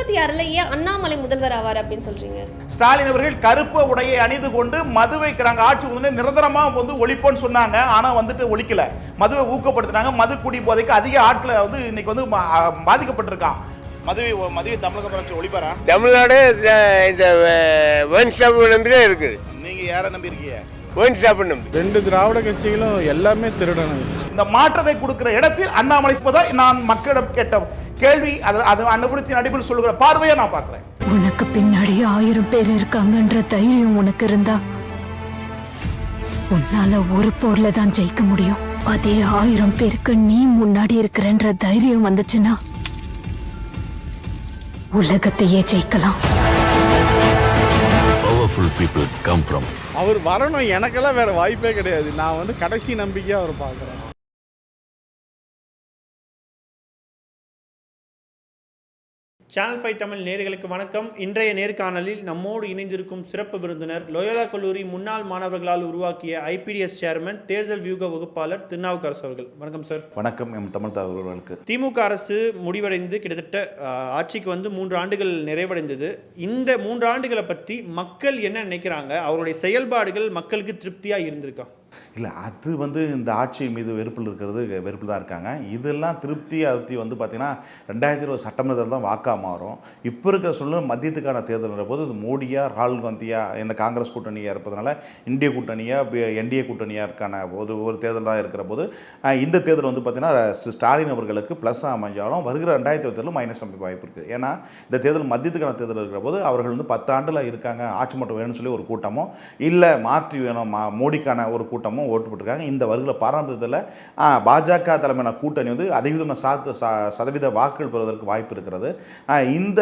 76ல ஏன் அண்ணாமலை முதல்வர் ஆவார் அப்படின்னு சொல்றீங்க? ஸ்டாலின் அவர்கள் கருப்பு உடையை அணிந்து கொண்டு மதுவை நாங்க ஆட்சி வந்து நிரந்தரமா வந்து ஒழிப்போன்னு சொன்னாங்க. ஆனா வந்துட்டு ஒழிக்கல, மதுவை ஊக்கப்படுத்தினாங்க. மது குடி போதைக்கு அதிக ஆட்களை வந்து இன்னைக்கு வந்து பாதிக்கப்பட்டிருக்கான். மதுவை தமிழக அரசு ஒழிப்பாரா? தமிழ்நாடு இந்த ஒயின் ஷாப் நம்பி இருக்குது. நீங்க யாரை நம்பி இருக்கீங்க? ஒயின் ஷாப் நம்பி. ரெண்டு திராவிட கட்சிகளும் எல்லாமே திருடணும். இந்த மாற்றத்தை கொடுக்கிற இடத்தில் அண்ணாமலை நான் மக்களிடம் கேட்ட கேள்வி அது அனுபவத்தின் அடிப்படையில் சொல்லுகிற பார்வையை நான் பார்க்கிறேன். உனக்கு பின்னாடி 1000 பேர் இருக்காங்கன்ற தைரியம் உனக்கு இருந்தா உன்னால ஒரு போர்ல தான் ஜெயிக்க முடியும். அதே 1000 பேருக்கு நீ முன்னாடி இருக்கிறன்ற தைரியம் வந்துச்சுன்னா உலகத்தையே ஜெயிக்கலாம். Powerful people come from. அவர் வரணும், எனக்கெல்லாம் வேற வாய்ப்பே கிடையாது. நான் வந்து கடைசி நம்பிக்கையா அவர் பார்க்குறேன். சேனல் 5 தமிழ் நேயர்களுக்கு வணக்கம். இன்றைய நேர்காணலில் நம்மோடு இணைந்திருக்கும் சிறப்பு விருந்தினர் லோயோலா கல்லூரி முன்னாள் மாணவர்களால் உருவாக்கிய ஐபிடிஎஸ் சேர்மன், தேர்தல் வியூக வகுப்பாளர் திருநாவுக்கரசு அவர்கள். வணக்கம் சார். வணக்கம். எம் தமிழ் தகவல்களுக்கு. திமுக அரசு முடிவடைந்து கிட்டத்தட்ட ஆட்சிக்கு வந்து 3 ஆண்டுகள் நிறைவடைந்தது. இந்த 3 ஆண்டுகளை பற்றி மக்கள் என்ன நினைக்கிறாங்க? அவருடைய செயல்பாடுகள் மக்களுக்கு திருப்தியாக இருந்திருக்கா? இல்லை, அது வந்து இந்த ஆட்சி மீது வெறுப்பில் வெறுப்பில் தான் இருக்காங்க. இதெல்லாம் திருப்தி அதிருப்தி வந்து பார்த்திங்கன்னா 2020 சட்டமன்ற தான் வாக்காக மாறும். இப்போ இருக்கிற சூழ்நிலை மத்தியத்துக்கான தேர்தல்ன்ற போது இது மோடியா ராகுல் காந்தியா இந்த காங்கிரஸ் கூட்டணியாக இருப்பதனால இந்திய கூட்டணியாக என்டிஏ கூட்டணியாக இருக்கான ஒரு தேர்தல் தான் இருக்கிற போது இந்த தேர்தல் வந்து பார்த்திங்கன்னா ஸ்டாலின் அவர்களுக்கு ப்ளஸ் அமைஞ்சாலும் வருகிற 2020 மைனஸ் அமைப்பு வாய்ப்பு இருக்குது. ஏன்னா இந்த தேர்தல் மத்தியத்துக்கான தேர்தல் இருக்கிற போது அவர்கள் வந்து 10 ஆண்டில் இருக்காங்க, ஆட்சி மட்டும் வேணும்னு சொல்லி ஒரு கூட்டமோ இல்லை மாற்றி வேணும் மோடிக்கான ஒரு கூட்டமும் ஓட்டு போட்டிருக்காங்க. இந்த வருகிற பாராளுமன்றத்தில் பாஜக தலைமையான கூட்டணி வந்து அதிகமான சதவீத வாக்குகள் பெறுவதற்கு வாய்ப்பு இருக்கிறது. இந்த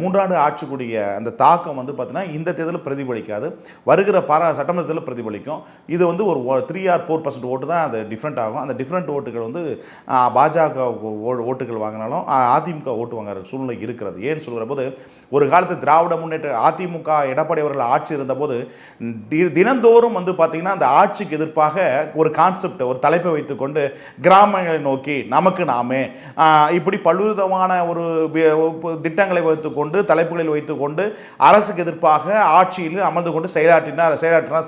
3 ஆண்டு ஆட்சிக்குரிய அந்த தாக்கம் வந்து பார்த்தீங்கன்னா இந்த தேர்தலில் பிரதிபலிக்காது, வருகிற சட்டமன்றத்தில் பிரதிபலிக்கும். இது வந்து ஒரு 3 or 4% ஓட்டு தான் அது டிஃப்ரெண்ட் ஆகும். அந்த டிஃப்ரெண்ட் ஓட்டுகள் வந்து பாஜக ஓட்டுகள் வாங்கினாலும் அதிமுக ஓட்டு வாங்குற சூழ்நிலை இருக்கிறது. ஏன்னு சொல்கிற போது ஒரு காலத்து திராவிட முன்னேற்ற அதிமுக எடப்பாடி அவர்கள் ஆட்சி இருந்தபோது தினந்தோறும் வந்து பார்த்தீங்கன்னா அந்த ஆட்சிக்கு எதிர்ப்பாக ஒரு கான்செப்ட், ஒரு தலைப்பை வைத்துக்கொண்டு கிராமங்களை நோக்கி நமக்கு நாமே இப்படி பல்விதமான ஒரு திட்டங்களை வைத்துக்கொண்டு தலைப்புகளில் வைத்துக்கொண்டு அரசுக்கு எதிர்ப்பாக ஆட்சியில் அமர்ந்து கொண்டு செயலாற்றினார்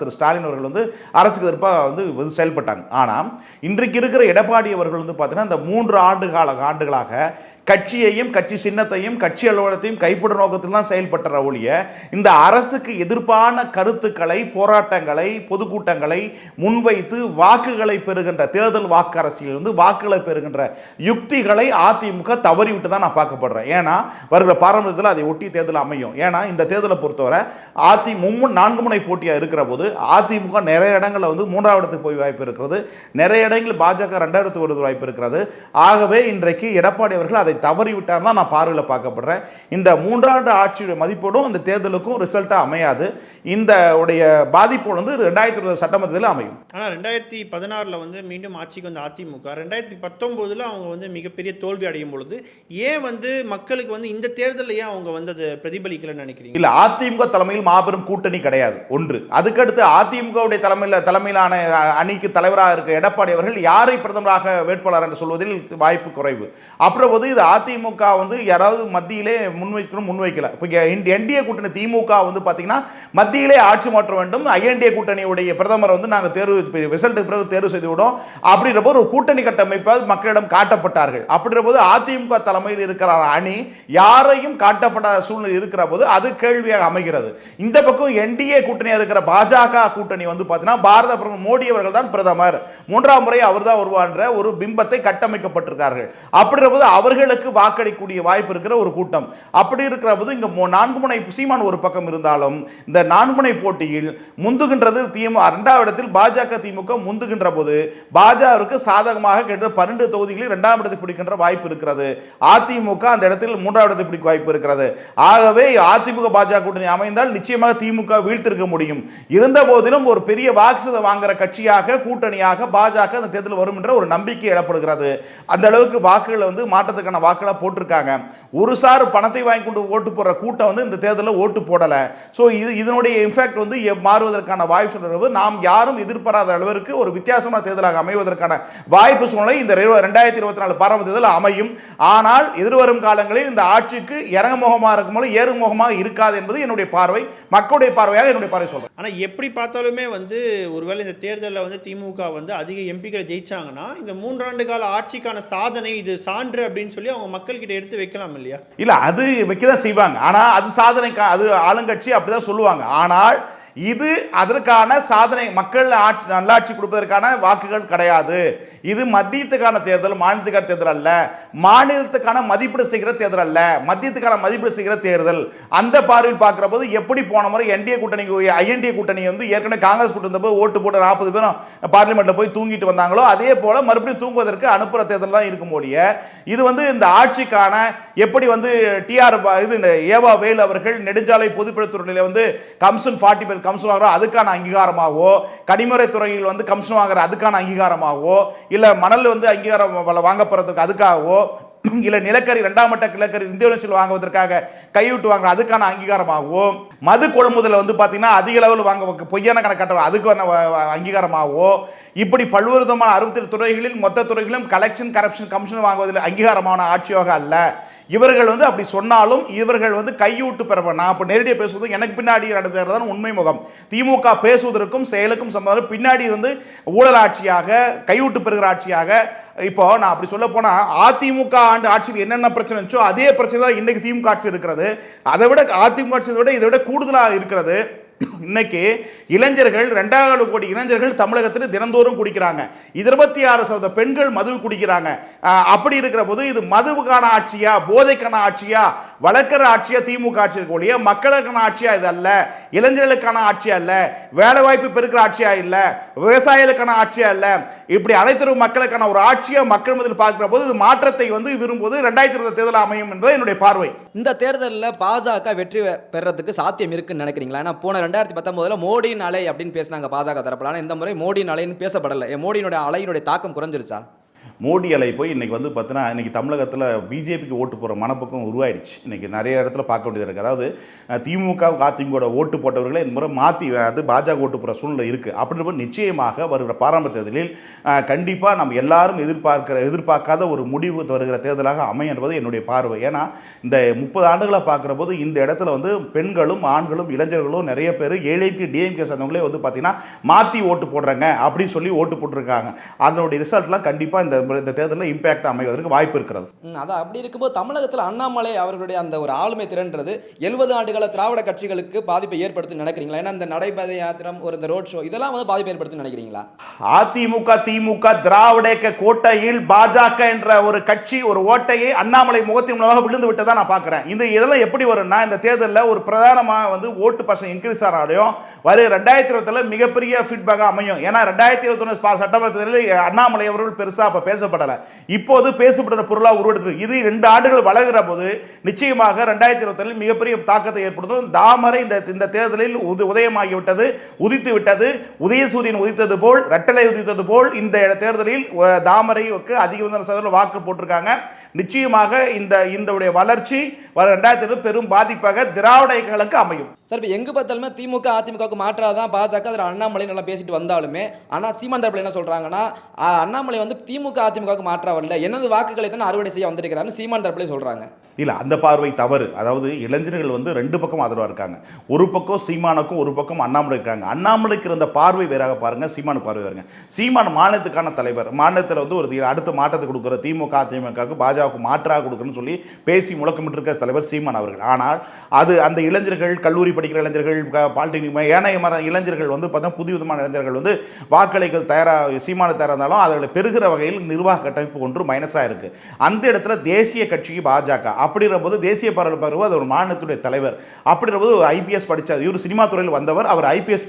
திரு ஸ்டாலின் அவர்கள் வந்து அரசுக்கு எதிர்ப்பாக வந்து செயல்பட்டாங்க. ஆனால் இன்றைக்கு இருக்கிற எடப்பாடி அவர்கள் வந்து பார்த்தீங்கன்னா இந்த 3 ஆண்டுகளாக கட்சியையும் கட்சி சின்னத்தையும் கட்சி அலுவலகத்தையும் கைப்பற்ற நோக்கத்தில் தான் செயல்பட்ட ஒழிய இந்த அரசுக்கு எதிர்ப்பான கருத்துக்களை, போராட்டங்களை, பொதுக்கூட்டங்களை முன்வைத்து வாக்குகளை பெறுகின்ற தேர்தல் வாக்கு அரசியல் வந்து வாக்குகளை பெறுகின்ற யுக்திகளை அதிமுக தவறிவிட்டு தான் நான் பார்க்கப்படுறேன். ஏன்னா வருகிற பாரம்பரியத்தில் அதை ஒட்டி தேர்தல் அமையும். ஏன்னா இந்த தேர்தலை பொறுத்தவரை அதிமுக 4 முனை போட்டியாக இருக்கிற போது அதிமுக நிறைய இடங்களில் வந்து 3ஆவது இடத்துக்கு போய் வாய்ப்பு இருக்கிறது, நிறைய இடங்களில் பாஜக 2ஆவது இடத்துக்கு வருவது வாய்ப்பு இருக்கிறது. ஆகவே இன்றைக்கு எடப்பாடி அவர்கள் அதை தவறிவிட்டார் தான் நான் பார்வையில் பார்க்கப்படுறேன். இந்த 3 ஆண்டு ஆட்சியுடைய மதிப்போடும் இந்த தேர்தலுக்கும் ரிசல்ட்டாக அமையாது. இந்த உடைய பாதிப்போடு வந்து 2020 சட்டமன்றத்தில் அமையும். ஆனால் 2016 வந்து மீண்டும் ஆட்சிக்கு வந்து அதிமுக 2019 அவங்க வந்து மிகப்பெரிய தோல்வி அடையும் பொழுது ஏன் வந்து மக்களுக்கு வந்து இந்த தேர்தலில் ஏன் அவங்க வந்து அதை பிரதிபலிக்கலன்னு நினைக்கிறீங்க? இல்லை, அதிமுக தலைமையில் மாபெரும் கூட்டணி கிடையாது ஒன்று. அதுக்கடுத்து அதிமுகவுடைய தலைமையிலான அணிக்கு தலைவராக இருக்க எடப்பாடி அவர்கள் யாரை பிரதமராக வேட்பாளர் என்று சொல்வதில் வாய்ப்பு குறைவு. அப்புறம் போது இது அதிமுக வந்து யாராவது மத்தியிலே முன்வைக்கல. இப்போ என்டிஏ கூட்டணி திமுக வந்து பார்த்தீங்கன்னா மத்தியிலே ஆட்சி மாற்ற வேண்டும், ஐஎன்டிஏ கூட்டணியுடைய பிரதமர் வந்து நாங்கள் ரிசல்ட்டுக்கு பிறகு தேர்வு செய்து விடும் அப்படின்ற போது ஒரு கூட்டணி கட்டமைப்பால் மக்களிடம் காட்டப்பட்டார்கள். அப்படின்ற போது அதிமுக தலைமையில் இருக்கிற அணி யாரையும் காட்டப்படாத சூழ்நிலை இருக்கிற போது அது கேள்வியாக அமைகிறது. இந்த பக்கம் என்டிஏ கூட்டணியாக இருக்கிற பாஜக கூட்டணி வந்து பார்த்தீங்கன்னா பாரத பிரதமர் மோடி அவர்கள் தான் பிரதமர், 3ஆம் முறை அவர் தான் வருவான்ற ஒரு பிம்பத்தை கட்டமைக்கப்பட்டிருக்கார்கள். அப்படின்ற போது அவர்களுக்கு வாக்களிக்கூடிய வாய்ப்பு இருக்கிற ஒரு கூட்டம். அப்படி இருக்கிற போது இங்க 4 முனை சீமான் ஒரு பக்கம் இருந்தாலும் இந்த 4 முனை போட்டியில் முந்துகின்றது திமுக. 2ஆவது இடத்தில் பாஜக திமுக முந்துகின்ற போது பாஜகவுக்கு சாதகமாக கிட்ட 12 தொகுதிகளில் 2ஆம் இடத்தை பிடிக்கின்ற வாய்ப்பு இருக்கிறது. அதிமுக அந்த இடத்தில் 3ஆவது இடத்தை பிடிக்க வாய்ப்பு இருக்கிறது. ஆகவே அதிமுக பாஜக கூட்டணி அமைந்தால் நிச்சயமாக திமுக வீழ்த்திருக்க முடியும். இருந்த போதிலும் ஒரு பெரிய வாக்கு வாங்குற கட்சியாக கூட்டணியாக பாஜக அந்த தேர்தல் வரும் என்ற ஒரு நம்பிக்கை எழப்படுகிறது. அந்த அளவுக்கு வாக்குகள் வந்து மாற்றத்துக்கான மாநிலத்துக்கான வாக்களை போட்டிருக்காங்க. ஒரு சார் பணத்தை வாங்கி கொண்டு ஓட்டு போடுற கூட்டம் வந்து இந்த தேர்தலில் ஓட்டு போடலை. ஸோ இதனுடைய இம்பாக்ட் வந்து மாறுவதற்கான வாய்ப்பு சொல்றது நாம் யாரும் எதிர்பாராத அளவிற்கு ஒரு வித்தியாசமான தேர்தலாக அமைவதற்கான வாய்ப்பு சூழ்நிலை இந்த 2024 பாராளுமன்ற தேர்தல் அமையும். ஆனால் எதிர்வரும் காலங்களில் இந்த ஆட்சிக்கு இறங்குமுகமாக இருக்கும்போது ஏறுமுகமாக இருக்காது என்பது என்னுடைய பார்வை, மக்களுடைய பார்வையாக என்னுடைய பார்வை சொல்றேன். ஆனால் எப்படி பார்த்தாலுமே வந்து ஒருவேளை இந்த தேர்தலில் வந்து திமுக வந்து அதிக எம்பிக்களை ஜெயிச்சாங்கன்னா இந்த 3 ஆண்டு கால ஆட்சிக்கான சாதனை இது சான்று அப்படின்னு சொல்லி அவங்க மக்கள்கிட்ட எடுத்து வைக்கலாம் இல்லையா? இல்ல, அது வைக்கதான் செய்வாங்க. ஆனா அது சாதனை, அது ஆளுங்கட்சி அப்படிதான் சொல்லுவாங்க. ஆனால் இது அதற்கான சாதனை, மக்கள் நல்லாட்சி கொடுப்பதற்கான வாக்குகள் கிடையாது. இது மத்தியத்துக்கான தேர்தல், மாநிலத்துக்கான தேர்தல் அல்ல. மாநிலத்துக்கான மதிப்பீடு செய்கிற தேர்தல் அல்ல, மத்தியத்துக்கான மதிப்பீடு செய்கிற தேர்தல். அந்த பார்வையில் பார்க்கிற போது எப்படி போன முறை என்டிஏ கூட்டணி, ஐஎன்டிஏ கூட்டணி வந்து ஏற்கனவே காங்கிரஸ் கூட்டணி இருந்தபோது ஓட்டு போட்டு 40 பேரும் பார்லிமெண்ட்ல போய் தூங்கிட்டு வந்தாங்களோ அதே போல மறுபடியும் தூங்குவதற்கு அனுப்புற தேர்தல் தான் இருக்கும் முடிய இது வந்து இந்த ஆட்சிக்கான எப்படி வந்து டிஆர் இது ஏவா வேல் அவர்கள் நெடுஞ்சாலை பொதுப்பணித்துறையில வந்து கமிஷன் 40 கமிஷன் வாங்குற அதுக்கான அங்கீகாரமாகவோ, கனிமறை துறையில் வந்து கமிஷன் வாங்குற அதுக்கான அங்கீகாரமாகவோ, இல்ல மணல் வந்து அங்கீகாரம் வாங்கப்படுறதுக்கு அதுக்காகவோ, இல்ல நிலக்கரி 2ஆம் மட்ட நிலக்கரி இந்தியோனேஷியாவில் வாங்குவதற்காக கைவிட்டு வாங்குற அதுக்கான அங்கீகாரமாகவோ, மது கொள்முதல் வந்து பாத்தீங்கன்னா அதிக அளவில் வாங்க பொய்யான கணக்காட்ட அதுக்கான அங்கீகாரமாகவோ, இப்படி பல்வேறு விதமான 67 துறைகளில் மொத்த துறைகளிலும் கலெக்ஷன் கரப்ஷன் கமிஷன் வாங்குவதில் அங்கீகாரமான ஆட்சியாக அல்ல. இவர்கள் வந்து அப்படி சொன்னாலும் இவர்கள் வந்து கையூட்டு பெறப்படும். நான் இப்போ நேரடியாக பேசுவது எனக்கு பின்னாடி நடத்துகிறதான் உண்மை முகம். திமுக பேசுவதற்கும் செயலுக்கும் சம்பந்தம் பின்னாடி வந்து ஊழல் ஆட்சியாக, கையூட்டு பெறுகிற ஆட்சியாக. இப்போ நான் அப்படி சொல்ல போனா அதிமுக ஆண்டு ஆட்சியில் என்னென்ன பிரச்சனை இருந்துச்சோ அதே பிரச்சனை தான் இன்னைக்கு திமுக ஆட்சி இருக்கிறது. அதை விட அதிமுக ஆட்சியை விட இதை விட கூடுதலாக இருக்கிறது. இன்னைக்கு இளைஞர்கள் 2 கோடி இளைஞர்கள் தமிழகத்தில் தினந்தோறும் குடிக்கிறாங்க. 26% பெண்கள் மது குடிக்கிறாங்க. அப்படி இருக்கிற போது இது மதுவுக்கான ஆட்சியா, போதைக்கான ஆட்சியா, வளர்க்கிற ஆட்சியா திமுக ஆட்சி இருக்கக்கூடிய மக்களுக்கான ஆட்சியா இது அல்ல, இளைஞர்களுக்கான ஆட்சியா அல்ல, வேலை வாய்ப்பு பெருக்கிற ஆட்சியா இல்ல, விவசாயிகளுக்கான ஆட்சியா இல்ல, இப்படி அனைத்து மக்களுக்கான ஒரு ஆட்சியா மக்கள் மத்தியில் பார்க்கிற போது இது மாற்றத்தை வந்து விரும்புவது 2020 தேர்தல் அமையும் என்பது என்னுடைய பார்வை. இந்த தேர்தலில் பாஜக வெற்றி பெறதுக்கு சாத்தியம் இருக்குன்னு நினைக்கிறீங்களா? ஏன்னா போன 2019 மோடியின் அலை அப்படின்னு பேசினாங்க பாஜக தரப்புல. ஆனால் இந்த முறை மோடியின் அலைன்னு பேசப்படலை. மோடியினுடைய அலையினுடைய தாக்கம் குறைஞ்சிருச்சா? மோடி அலை போய் இன்றைக்கி வந்து பார்த்தீங்கன்னா இன்றைக்கி தமிழகத்தில் பிஜேபிக்கு ஓட்டு போகிற மனப்பக்கம் உருவாயிடுச்சு. இன்றைக்கி நிறைய இடத்துல பார்க்க வேண்டியது இருக்குது. அதாவது திமுக அதிமுக ஓட்டு போட்டவர்களே இந்த முறை மாற்றி அது பாஜக ஓட்டு போகிற சூழ்நிலை இருக்குது. அப்படின்ற நிச்சயமாக வருகிற பாராளுமன்ற தேர்தலில் கண்டிப்பாக நம்ம எல்லாரும் எதிர்பார்க்காத ஒரு முடிவு வருகிற தேர்தலாக அமையும் என்பது என்னுடைய பார்வை. ஏன்னா இந்த 30 ஆண்டுகளாக பார்க்குற போது இந்த இடத்துல வந்து பெண்களும் ஆண்களும் இளைஞர்களும் நிறைய பேர் ஏழைக்கு டிஎம்கே சேர்ந்தவங்களே வந்து பார்த்தீங்கன்னா மாற்றி ஓட்டு போடுறாங்க அப்படின்னு சொல்லி ஓட்டு போட்டிருக்காங்க. அதனுடைய ரிசல்ட்லாம் கண்டிப்பாக இந்த தேர்தலில் இம்பாக்ட் அமைவதற்கு வாய்ப்பு இருக்கிறது. அதான் அப்படி இருக்கும்போது தமிழகத்தில் அண்ணாமலை அவர்களுடைய அந்த ஒரு ஆளுமை திறன்றது 70 ஆண்டுகள திராவிட கட்சிகளுக்கு பாதிப்பை ஏற்படுத்தி நினைக்கிறீங்களா? ஏன்னா இந்த நடைபாதை யாத்திரம், ஒரு இந்த ரோட் ஷோ இதெல்லாம் வந்து பாதிப்பை ஏற்படுத்தி நினைக்கிறீங்களா? அதிமுக திமுக திராவிட கோட்டையில் பாஜக என்ற ஒரு கட்சி ஒரு ஓட்டையை அண்ணாமலை முகத்தின் மூலமாக விழுந்து விட்டதா நான் பார்க்கிறேன். இதெல்லாம் எப்படி வரும்னா இந்த தேர்தலில் ஒரு பிரதானமாக வந்து ஓட்டு பர்சன்ட் இன்க்ரீஸ் ஆனாலும் வரும் 2020 மிகப்பெரிய ஃபீட்பேக் அமையும். ஏன்னா 2021 சட்டமன்ற தேர்தலில் அண்ணாமலை அவர்கள் பெருசாக பேசப்படலை, இப்போது பேசப்படுற பொருளாக உருவெடுத்து இது 2 ஆண்டுகள் வளர்கிற போது நிச்சயமாக 2020 மிகப்பெரிய தாக்கத்தை ஏற்படுத்தும். தாமரை இந்த தேர்தலில் உதயமாகிவிட்டது, உதித்து விட்டது. உதயசூரியன் உதித்தது போல், ரெட்டலை உதித்தது போல் இந்த தேர்தலில் தாமரைக்கு அதிக வாக்கு போட்டிருக்காங்க. நிச்சயமாக இந்த வளர்ச்சி 2020 பெரும் பாதிப்பாக திராவிட இயக்கங்களுக்கு அமையும். சார், இப்போ எங்கு பார்த்தாலுமே திமுக அதிமுகவுக்கு மாற்றாதான் பாஜக. அதில் அண்ணாமலை நல்லா பேசிட்டு வந்தாலுமே ஆனால் சீமான் தரப்பில் என்ன சொல்றாங்கன்னா அண்ணாமலை வந்து திமுக அதிமுகவுக்கு மாற்றா வரல, எனது வாக்குகளை தான் அறுவடை செய்ய வந்திருக்கிறாருன்னு சீமான் தரப்பிலே சொல்றாங்க. இல்ல, அந்த பார்வை தவறு. அதாவது இளைஞர்கள் வந்து 2 பக்கம் ஆதரவாக இருக்காங்க. ஒரு பக்கம் சீமானுக்கும் ஒரு பக்கம் அண்ணாமலை இருக்காங்க. அண்ணாமலைக்கு இருந்த பார்வை வேறாக பாருங்க, சீமானு பார்வை வேறுங்க. சீமான் மாநிலத்துக்கான தலைவர், மாநிலத்தில் வந்து ஒரு அடுத்த மாற்றத்தை கொடுக்குற திமுக அதிமுகவுக்கு பாஜகவுக்கு மாற்றாக கொடுக்குறன்னு சொல்லி பேசி முழக்கமிட்டு இருக்கிற தலைவர் சீமான் அவர்கள். ஆனால் அது அந்த இளைஞர்கள், கல்லூரி படிக்கிற இளைஞர்கள், பாலிடெக்னிக் ஏனைய இளைஞர்கள் வந்து பார்த்தா புதிய விதமான இளைஞர்கள் வந்து வாக்களிகள் தயாராக சீமான தயாராக இருந்தாலும் அவர்களை பெறுகிற வகையில் நிர்வாக கட்டமைப்பு ஒன்று மைனஸாக இருக்கு. அந்த இடத்துல தேசிய கட்சிக்கு பாஜக அப்படின்ற போது தேசிய பரவல் அது ஒரு மாநிலத்துடைய தலைவர். அப்படின்ற போது ஐபிஎஸ் படித்தார், இவர் சினிமா துறையில் வந்தவர். அவர் ஐபிஎஸ்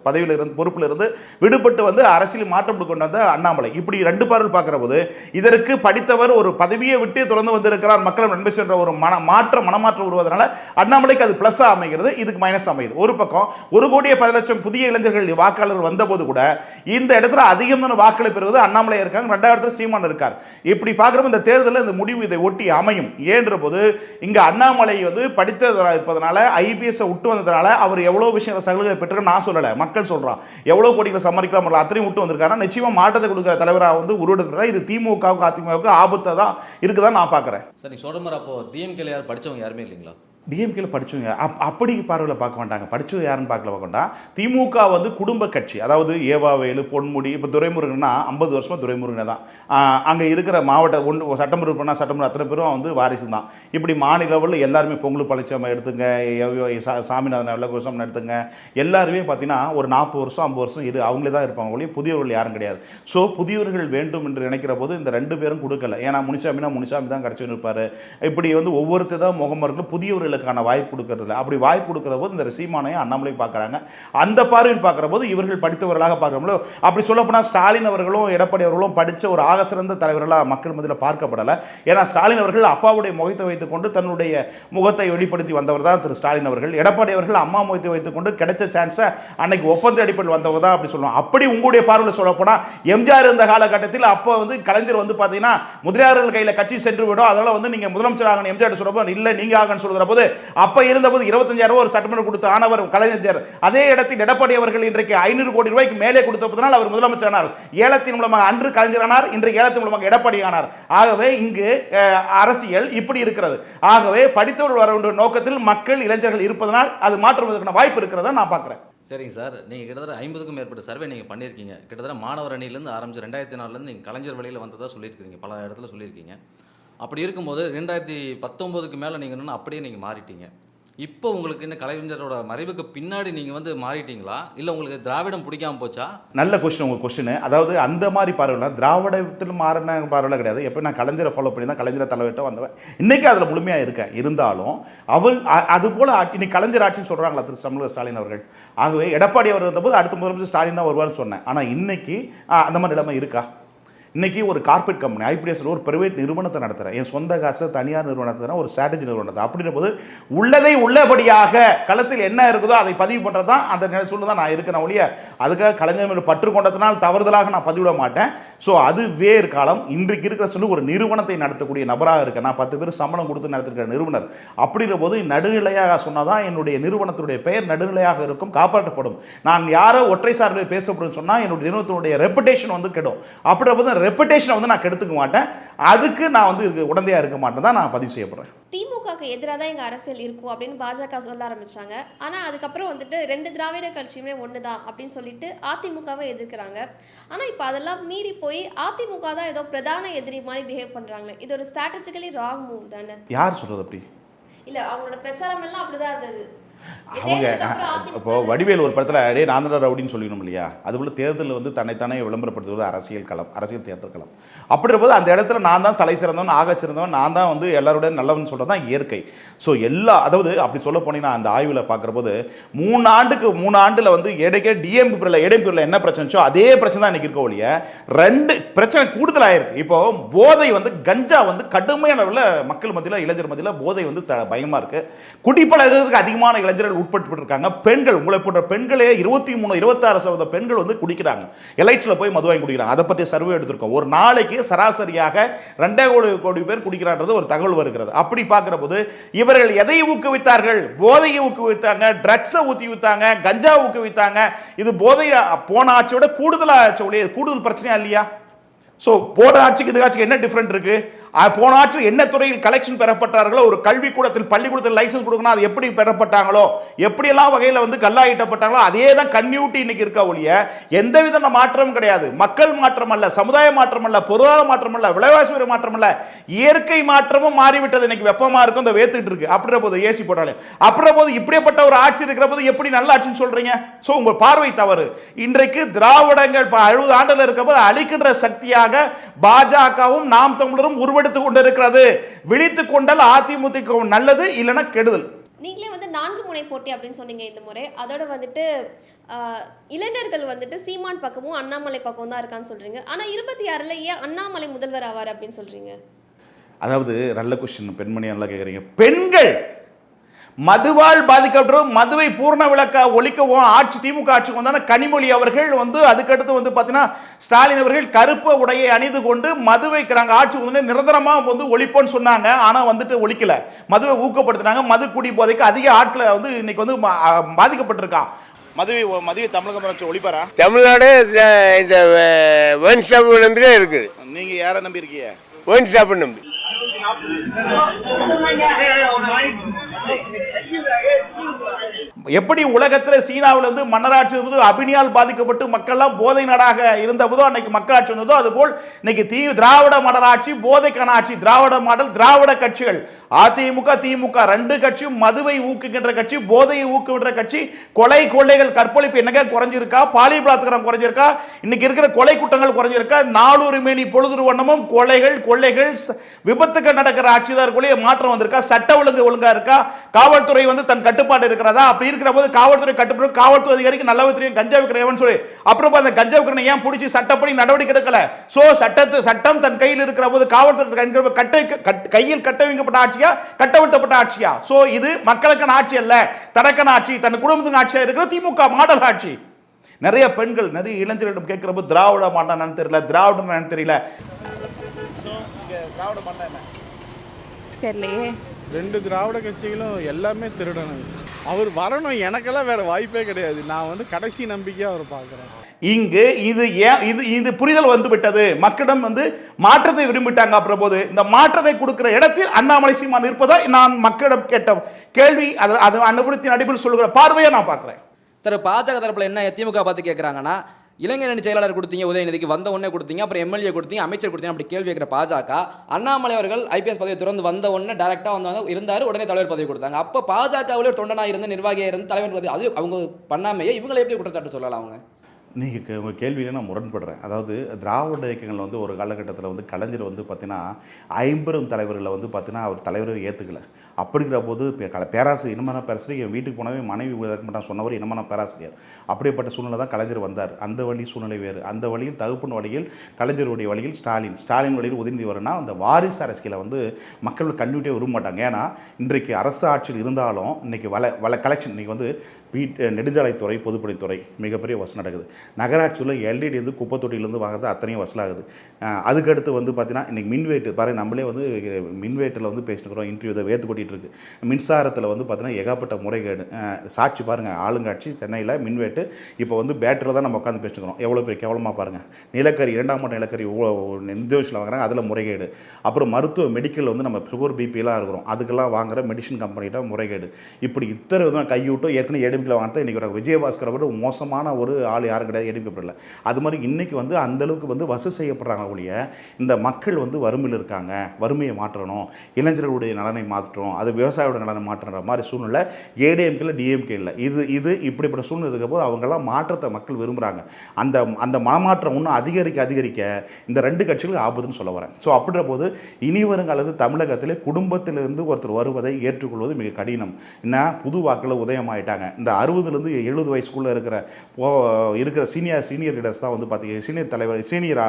பதவியில் இருந்து பொறுப்பில் இருந்து விடுபட்டு வந்து அரசியல் மாற்றம் கொண்டு வந்த அண்ணாமலை. இப்படி 2 பார்வை பார்க்கிற போது இதற்கு படித்தவர் ஒரு பதவியை விட்டு தொடர்ந்து வந்திருக்கிறார், மக்கள் நன்மை சென்ற ஒரு மனமாற்றம் உருவதனால அண்ணாமலைக்கு அது பிளஸ் அமைகிறது, இதுக்கு மைனஸ் அமைகிறது. ஒரு பக்கம் 1,10,00,000 புதிய இளைஞர்கள் வாக்காளர் வந்தபோது கூட இந்த இடத்துல அதிகமான வாக்களை பெறுவது அண்ணாமலை இருக்காங்க, 2வது இடத்துல சீமான் இருக்கார். இப்படி பார்க்குறப்ப இந்த தேர்தலில் இந்த முடிவு இதை ஒட்டி அமையும். ஏன்ற போது இங்க அண்ணாமலை வந்து படித்ததாக இருப்பதனால, ஐபிஎஸ் விட்டு வந்ததுனால அவர் எவ்வளவு விஷயம் சலுகை பெற்று நான் சொல்லலை, மக்கள் சொல்றான். எவ்வளவு கோடிகளை சம்பாதிக்கலாம் அத்தனையும் விட்டு வந்திருக்காரு. நிச்சயமா மாற்றத்தை கொடுக்கிற தலைவராக வந்து உருவெடுக்கிறார். இது திமுகவுக்கு அதிமுகவுக்கு ஆபத்தை தான் இருக்குதான் நான் பார்க்குறேன். சார் நீங்கள் சொல்கிற மாதிரி அப்போ டிஎம்கேல யார் படித்தவங்க யாருமே இல்லைங்களா? டிஎம்கேல படிச்சவங்க அப்படி பார்வையில் பார்க்க மாட்டாங்க. படிச்சவங்க யாருன்னு பார்க்க வேண்டாம். திமுக வந்து குடும்ப கட்சி, அதாவது ஏவாவேலு, பொன்முடி, இப்போ துரைமுருகன்னா 50 வருஷமா துரைமுருகன் தான். அங்கே இருக்கிற மாவட்ட சட்டமன்ற உறுப்பினர் சட்டமன்ற அத்தனை பேரும் வந்து வாரிசு தான். இப்படி மாநில லெவலில் எல்லாருமே பொங்கல் பழனிசாமி எடுத்துங்க, சாமிநாதன் வெள்ளகோசாமி எடுத்துங்க, எல்லாருமே பார்த்தீங்கன்னா ஒரு 40 வருஷம் 50 வருஷம் அவங்களே தான் இருப்பாங்க ஒழிய புதியவர்கள் யாரும் கிடையாது. ஸோ புதியவர்கள் வேண்டும் என்று நினைக்கிற போது இந்த 2 பேரும் கொடுக்கல. ஏன்னா முனிசாமினா முனிசாமி தான் கிடச்சி இருப்பார். இப்படி வந்து ஒவ்வொருத்தர் தான் முகமர்கள் புதியவர்கள் வாய்ப்பு கொடுக்கறதில்ல. அப்படி வாய்ப்பு கொடுக்கிற போது இந்த சீமானையும் அண்ணாமலையும் பார்க்குறாங்க. அந்த பார்வையில் பார்க்குற போது இவர்கள் படித்தவர்களாக பார்க்கறோம். அப்படி சொல்லப்போனால் ஸ்டாலின் அவர்களும் எடப்பாடி அவர்களும் படித்த ஒரு ஆக சிறந்த தலைவர்களாக மக்கள் மத்தியில் பார்க்கப்படலை. ஏன்னா ஸ்டாலின் அவர்கள் அப்பாவுடைய முகத்தை வைத்துக்கொண்டு தன்னுடைய முகத்தை வெளிப்படுத்தி வந்தவர் தான் திரு ஸ்டாலின் அவர்கள். எடப்பாடி அவர்கள் அம்மா முகத்தை வைத்துக்கொண்டு கிடைச்ச சான்ஸை அன்னைக்கு ஒப்பந்த அடிப்படையில் வந்தவர் தான் அப்படி சொல்லுவோம். அப்படி உங்களுடைய பார்வையில் சொல்லப்போனால் எம்ஜிஆர் இருந்த காலகட்டத்தில் அப்போ வந்து கலைஞர் வந்து பார்த்தீங்கன்னா முதலியார்கள் கையில் கட்சி சென்று விடும், அதனால வந்து நீங்கள் முதலமைச்சர் ஆகணும் எம்ஜிஆர் சொல்லும்போது இல்லை நீங்கள் ஆகன்னு சொல்கிற போது அப்ப இருந்தபோது 25,000 ஒரு சட்டமன்றம் கொடுத்த ஆனவர் கலைஞர். அதே இடத்தில் எடப்பாடி அவர்கள் இன்றைக்கு 500 கோடி ரூபாய்க்கு மேலே கொடுத்தபோதனால் அவர் முதலமைச்சர் ஆனார். ஏலத்தின் மூலமாக அன்று கலைஞர் ஆனார், இன்றைக்கு ஏலத்தின் மூலமாக எடப்பாடி ஆனார். ஆகவே இங்கு அரசியல் இப்படி இருக்கிறது. ஆகவே படித்தவர்கள் வர வேண்டிய நோக்கத்தில் மக்கள் இளைஞர்கள் இருப்பதனால் அது மாற்றுவதற்கான வாய்ப்பு இருக்கிறதா நான் பார்க்குறேன். சரிங்க சார், நீங்கள் கிட்டத்தட்ட 50க்கும் மேற்பட்ட சர்வே நீங்கள் பண்ணியிருக்கீங்க. கிட்டத்தட்ட மாணவர் அணியிலேருந்து ஆரம்பிச்சு 2004 நீங்கள் கலைஞர் வழியில் வந்ததாக சொல்லியிருக்கீங்க, பல இடத்துல சொல்லியிருக்கீங்க. அப்படி இருக்கும்போது 2019க்கு மேலே நீங்கள் இன்னும் அப்படியே நீங்கள் மாறிட்டீங்க. இப்போ உங்களுக்கு இந்த கலைஞரோட மறைவுக்கு பின்னாடி நீங்கள் வந்து மாறிட்டீங்களா, இல்லை உங்களுக்கு திராவிடம் பிடிக்காம போச்சா? நல்ல கொஸ்டின் உங்கள் கொஸ்டின். அதாவது அந்த மாதிரி பார்வையில் திராவிடத்தில் மாறின பார்வையில் கிடையாது. எப்போ நான் கலைஞரை ஃபாலோ பண்ணி தான் கலைஞரை தலைவர்கிட்ட வந்தவன். இன்றைக்கி அதில் முழுமையாக இருக்கேன். இருந்தாலும் அவர் அதுபோல் இன்னைக்கு கலைஞர் ஆட்சின்னு சொல்கிறாங்களா திரு தமிழக ஸ்டாலின் அவர்கள். ஆகவே எடப்பாடி அவர் வந்தபோது அடுத்த முதலமைச்சர் ஸ்டாலின் தான் வருவார்னு சொன்னேன். ஆனால் இன்னைக்கு அந்த மாதிரி நிலைமை இருக்கா? இன்றைக்கி ஒரு கார்பரேட் கம்பெனி ஐபிஎஸ் ஒரு பிரைவேட் நிறுவனத்தை நடத்துகிறேன், என் சொந்த காசை தனியார் நிறுவனத்தை ஒரு ஸ்ட்ராட்டஜி நிறுவனத்தை. அப்படின்ற போது உள்ளதை உள்ளபடியாக களத்தில் என்ன இருக்குதோ அதை பதிவு பண்ணுறது தான் அந்த சூழ்நிலை தான் நான் இருக்கிறேன் ஒழிய அதுக்காக கலைஞர் மேல் பற்று கொண்டதுனால் தவறுதலாக நான் பதிவிட மாட்டேன். ஸோ அது வேறு காலம். இன்றைக்கு இருக்கிற சொல்லி ஒரு நிறுவனத்தை நடத்தக்கூடிய நபராக இருக்கேன். நான் 10 பேர் சம்பளம் கொடுத்து நடத்திருக்கிற நிறுவனர். அப்படின்ற போது நடுநிலையாக சொன்னால் தான் என்னுடைய நிறுவனத்துடைய பெயர் நடுநிலையாக இருக்கும், காப்பாற்றப்படும். நான் யாரோ ஒற்றை சார்பில் பேசப்படும் சொன்னால் என்னுடைய நிறுவனத்தினுடைய ரெப்புடேஷன் வந்து கெடும். அப்படின்ற போது ரெப்புடேஷனை வந்து நான் கெடுத்துக்க மாட்டேன். அதுக்கு நான் வந்து உடந்தையாக இருக்க மாட்டேன் தான் நான் பதிவு செய்யப்படுறேன். திமுகவுக்கு எதிராக தான் எங்கள் அரசியல் இருக்கும் அப்படின்னு பாஜக சொல்ல ஆரம்பிச்சாங்க. ஆனால் அதுக்கப்புறம் வந்துட்டு 2 திராவிட கட்சியுமே ஒன்று தான் அப்படின்னு சொல்லிட்டு அதிமுகவை எதிர்க்கிறாங்க. ஆனால் இப்போ அதெல்லாம் மீறி போய் அதிமுக தான் ஏதோ பிரதான எதிரி மாதிரி பிஹேவ் பண்ணுறாங்க. இது ஒரு ஸ்ட்ராட்டஜிக்கலி ராங் மூவ் தானே? யார் சொல்கிறது அப்படி? இல்லை, அவங்களோட பிரச்சாரம் எல்லாம் அப்படிதான் இருந்தது. அவங்க இப்போ வடிவேல் ஒரு படத்தில் அடே நான் தான் ரவுடின்னு சொல்லிடணும் இல்லையா? அதுபோல் தேர்தலில் வந்து தன்னைத்தானே விளம்பரப்படுத்துவது அரசியல் களம், அரசியல் தேர்தல் களம். அப்படின்ற போது அந்த இடத்துல நான் தான் தலை சிறந்தவன், ஆக சிறந்தவன், நான் தான் வந்து எல்லாருடைய நல்லவன் சொல்கிறது தான் இயற்கை. ஸோ அதாவது அப்படி சொல்ல போனீங்கன்னா அந்த ஆய்வில் பார்க்குற போது 3 ஆண்டில் வந்து ஏடிஎம்பியில் என்ன பிரச்சனைச்சோ அதே பிரச்சனை தான் இன்றைக்கி இருக்க ஒழிய 2 பிரச்சனை கூடுதலாக இருக்குது. இப்போ போதை வந்து கஞ்சா வந்து கடுமையான அளவில் மக்கள் மத்தியில் இளைஞர் மத்தியில் போதை வந்து பயமாக இருக்குது. குடிப்பழகிறதுக்கு அதிகமான இளைஞர்கள் உட்பட்டு இருக்காங்க. பெண்கள் உங்களை போன்ற பெண்களே 23-26% பெண்கள் வந்து குடிக்கிறாங்க. எலைட்ஸில் போய் மது வாங்கி குடிக்கிறாங்க. அதை பற்றி சர்வே எடுத்திருக்கோம். ஒரு நாளைக்கு சராசரியாக 2 கோடி பேர் குடிக்கிறான்றது ஒரு தகவல் வருகிறது. அப்படி பார்க்கிற போது இவர்கள் எதை ஊக்குவித்தார்கள்? போதையை ஊக்குவித்தாங்க, ட்ரக்ஸை ஊக்குவித்தாங்க, கஞ்சா ஊக்குவித்தாங்க. இது போதை போன ஆட்சியோட கூடுதல் பிரச்சனையா இல்லையா? ஸோ போன ஆட்சிக்கு இது ஆட்சிக்கு என்ன டிஃப்ரெண்ட் இருக்கு? போன ஆட்சியில் என்ன துறையில் கலெக்ஷன் பெறப்பட்டார்களோ, ஒரு கல்விக்கூடத்தில் பள்ளிக்கூடத்தில் லைசன்ஸ் கொடுக்கணும், அது எப்படி பெறப்பட்டாங்களோ, எப்படியெல்லாம் வகையில் வந்து கல்லாயிட்டப்பட்டாங்களோ அதே தான் கன்யூட்டி இன்னைக்கு இருக்க ஒழிய எந்தவித மாற்றமும் கிடையாது. மக்கள் மாற்றம் அல்ல, சமுதாய மாற்றம் அல்ல, பொருளாதார மாற்றம் அல்ல, விலைவாசி மாற்றம் அல்ல, இயற்கை மாற்றமும் மாறிவிட்டது. இன்னைக்கு வெப்பமா இருக்கும், இந்த வேத்துட்டு இருக்கு. அப்படின்ற போது ஏசி போட்டாலே அப்படின்ற போது இப்படிப்பட்ட ஒரு ஆட்சி இருக்கிற போது எப்படி நல்ல ஆட்சின்னு சொல்றீங்க? ஸோ உங்க பார்வை தவறு. இன்றைக்கு திராவிடங்கள் 60 ஆண்டுல இருக்க போது அழிக்கின்ற சக்தியாக பாஜகவும் நாம் தமிழரும் உருவெடுத்துக் கொண்டிருக்கிறது. விழித்துக் கொண்டால் அதிமுக நல்லது, இல்லைன்னா கெடுதல். நீங்களே வந்து 4 முனை போட்டி அப்படின்னு சொன்னீங்க இந்த முறை. அதோட வந்துட்டு இளைஞர்கள் வந்துட்டு சீமான் பக்கமும் அண்ணாமலை பக்கம் தான் இருக்கான்னு சொல்றீங்க. ஆனா 26ல் ஏன் அண்ணாமலை முதல்வர் ஆவார் அப்படின்னு சொல்றீங்க? அதாவது நல்ல கொஸ்டின் பெண்மணி நல்லா கேட்குறீங்க. பெண்கள் மதுவால் பாதிக்கப்பட்டோம், மதுவை பூர்ண விளக்க ஒழிக்கவும் ஆட்சி திமுக ஆட்சிக்கு வந்தான கனிமொழி அவர்கள் வந்து அதுக்கடுத்து வந்து பார்த்தீங்கன்னா ஸ்டாலின் அவர்கள் கருப்பு உடையை அணிந்து கொண்டு மதுவை நாங்கள் ஆட்சி வந்து நிரந்தரமாக வந்து ஒழிப்போன்னு சொன்னாங்க. ஆனால் வந்துட்டு ஒழிக்கல, மதுவை ஊக்கப்படுத்தினாங்க. மது குடி போதைக்கு அதிக ஆட்களை வந்து இன்னைக்கு வந்து பாதிக்கப்பட்டிருக்கான். மதுவை தமிழக அரசு ஒழிப்பாரா? தமிழ்நாடு இந்த ஒன் ஸ்டாப் நம்பி தான் இருக்குது. நீங்கள் யாரை நம்பி இருக்கீங்க? ஒன் ஸ்டாப் நம்பி. எப்படி உலகத்தில் சீனாவில் வந்து மன்னராட்சி அபினியால் பாதிக்கப்பட்டு மக்கள்லாம் போதை நாடாக இருந்த போதோ அன்னைக்கு மக்களாட்சி வந்ததோ அதுபோல் இன்னைக்கு திராவிட மன்னராட்சி போதைக்கான ஆட்சி. திராவிட மாடல், திராவிட கட்சிகள் அதிமுக திமுக ரெண்டு கட்சியும் மதுவை ஊக்குகின்ற கட்சி, போதையை ஊக்குகின்ற கட்சி. கொலை கொள்ளைகள் கற்பழிப்பு என்னங்க குறைஞ்சிருக்கா? பாலியல் பலாத்காரம் குறைஞ்சிருக்கா? இன்னைக்கு இருக்கிற கொலை குற்றங்கள் குறைஞ்சிருக்கா? நாளொரு மேனி பொழுது வண்ணமும் கொலைகள் கொள்ளைகள் விபத்துக்கள் நடக்கிற ஆட்சிதாருக்குள்ளே மாற்றம் வந்திருக்கா? சட்ட ஒழுங்கு ஒழுங்கா இருக்கா? காவல்துறை வந்து தன் கட்டுப்பாடு இருக்கிறதா? அப்படி இருக்கிற போது காவல்துறை கட்டுப்பாடு, காவல்துறை அதிகாரிக்கு நல்ல தெரியும் கஞ்சா விற்கிறவன் சொல்லி அப்புறம் அந்த கஞ்சா விற்கிறவனை ஏன் பிடிச்சி சட்டப்படி நடவடிக்கை எடுக்கல? சோ சட்டம் தன் கையில் இருக்கிற போது காவல்துறை கையில் கட்ட வைக்கப்பட்ட ஆட்சியா கட்டவிழ்த்தப்பட்ட ஆட்சியா? சோ இது மக்களுக்கான ஆட்சி அல்ல, தனக்கான ஆட்சி, தன் குடும்பத்தின் ஆட்சியா இருக்கிற திமுக மாடல் ஆட்சி. நிறைய பெண்கள் நிறைய இளைஞர்களிடம் கேட்கிறப்ப திராவிட மாட்டான்னு தெரியல, திராவிடம் தெரியல. திராவிட மாட்டா என்ன தெரியலையே. ரெண்டு திராவிட கட்சிகளும் எல்லாமே திருடனுங்க. அவர் வரணும், எனக்கெல்லாம் வேற வாய்ப்பே கிடையாது. நான் வந்து கடைசி நம்பிக்கையாக அவர் பார்க்குறேன். இங்கு இது புரிதல் வந்து விட்டது. மக்களிடம் வந்து மாற்றத்தை விரும்பிட்டாங்க. அப்புறம் போது இந்த மாற்றத்தை கொடுக்கிற இடத்தில் அண்ணாமலை சீமான் இருப்பதா நான் மக்களிடம் கேட்ட கேள்வி. அது அனுபவத்தின் அடிப்படையில் சொல்லுகிற பார்வையை நான் பார்க்குறேன். சார், பாஜக தரப்பில் என்ன திமுக பார்த்து கேட்குறாங்கன்னா, இளைஞரணி செயலாளர் கொடுத்தீங்க, உதயநிதிக்கு வந்த உடனே கொடுத்தீங்க, அப்புறம் எம்எல்ஏ கொடுத்தீங்க, அமைச்சர் கொடுத்தீங்க, அப்படி கேள்வி கேட்குற பாஜக, அண்ணாமலை அவர்கள் ஐபிஎஸ் பதவி திறந்து வந்த உடனே டேரெக்டாக வந்து இருந்தார், உடனே தலைவர் பதவி கொடுத்தாங்க. அப்போ பாஜகவில் ஒரு தொண்டனாக இருந்து நிர்வாகியாக இருந்து தலைவர் பதவி அது அவங்க பண்ணாமையே இவங்களை எப்படி குற்றச்சாட்டு சொல்லலாம்? அவங்க நீங்கள் உங்கள் கேள்வியில் நான் முரண்படுறேன். அதாவது திராவிட இயக்கங்கள் வந்து ஒரு காலகட்டத்தில் வந்து கலைஞர் வந்து பார்த்தீங்கன்னா 50 தலைவர்களை வந்து பார்த்தீங்கன்னா அவர் தலைவரை ஏற்றுக்கல. அப்படிங்கிற போது பேராசிரியர் இனமான பேராசிரியர் என் வீட்டுக்கு போனவே மனைவி மட்டும் சொன்னவர் இனமான பேராசிரியர். அப்படிப்பட்ட சூழ்நிலை தான் கலைஞர் வந்தார். அந்த வழி சூழ்நிலை வேறு. அந்த வழியில் தகுப்பின் வழியில் கலைஞருடைய வழியில் ஸ்டாலின் வழியில் உதவி வரனா அந்த வாரிசு அரசியலை வந்து மக்கள் கண்டிப்பாக விரும்ப மாட்டாங்க. ஏன்னா இன்றைக்கு அரசு ஆட்சியில் இருந்தாலும் இன்றைக்கி வள கலெக்ஷன் இன்றைக்கி வந்து நெடுஞ்சாலைத்துறை பொதுப்பணித்துறை மிகப்பெரிய வசூல் நடக்குது. நகராட்சியில் எல்இடி வந்து குப்பை தொட்டியிலேருந்து வாங்குறது அத்தனையும் வசூலாகுது. அதுக்கடுத்து வந்து பார்த்தீங்கன்னா இன்றைக்கி மின்வேட்டு பாருங்கள், நம்மளே வந்து மின்வேட்டில் வந்து பேசிட்டுருக்கிறோம், இன்டர்வியூ இதை வேத்து கொட்டிகிட்டு இருக்குது. மின்சாரத்தில் வந்து பார்த்தீங்கன்னா ஏகப்பட்ட முறைகேடு. சாட்சி பாருங்கள், ஆளுங்காட்சி சென்னையில் மின்வேட்டு இப்போ வந்து பேட்டரியில் தான் நம்ம உட்காந்து பேசிட்டுருக்கிறோம். எவ்வளோ பெரிய கேவலமாக பாருங்கள். நிலக்கரி 2ஆம் மட்ட நிலக்கரி நிர்தேஷில் வாங்குறாங்க, அதில் முறைகேடு. அப்புறம் மருத்துவ மெடிக்கல் வந்து நம்ம சுகர் பிபிலாம் இருக்கிறோம், அதுக்கெல்லாம் வாங்குகிற மெடிசின் கம்பெனிகிட்ட முறைகேடு. இப்படி இத்தனை விதமாக கையூட்டும் ஏற்கனவே ஏடிஎம்கில் வாங்கினா இன்றைக்கி ஒரு விஜயபாஸ்கரை விட மோசமான ஒரு ஆள் யாரும் கிடையாது ஏடிஎம்கப்படல. அது மாதிரி இன்றைக்கி வந்து அந்தளவுக்கு வந்து வசூல் செய்யப்படுறாங்க ஒழிய இந்த மக்கள் வந்து வறுமையில் இருக்காங்க, வறுமையை மாற்றணும், இளைஞர்களுடைய நலனை மாற்றணும், அது விவசாயியோட நலனை மாற்றுற மாதிரி சூழ்நிலை ஏடிஎம்கேல டிஎம்கே இல்லை. இது இப்படிப்பட்ட சூழ்நிலை இருக்கும்போது அவங்கெல்லாம் மாற்றத்தை மக்கள் விரும்புகிறாங்க. அந்த மனமாற்றம் இன்னும் அதிகரிக்க இந்த ரெண்டு கட்சிகளுக்கு ஆபத்துன்னு சொல்ல வரேன். ஸோ அப்படின்ற போது இனி வருங்காலத்தில் தமிழகத்தில் குடும்பத்திலிருந்து ஒருத்தர் வருவதை ஏற்றுக்கொள்வது மிக கடினம். என்ன புது வாக்கில் உதயமாயிட்டாங்க. இந்த 60லேருந்து 70 வயசுக்குள்ளே இருக்கிற சீனியர் லீடர்ஸ் தான் வந்து பார்த்தீங்கன்னா சீனியர் தலைவர் சீனியர்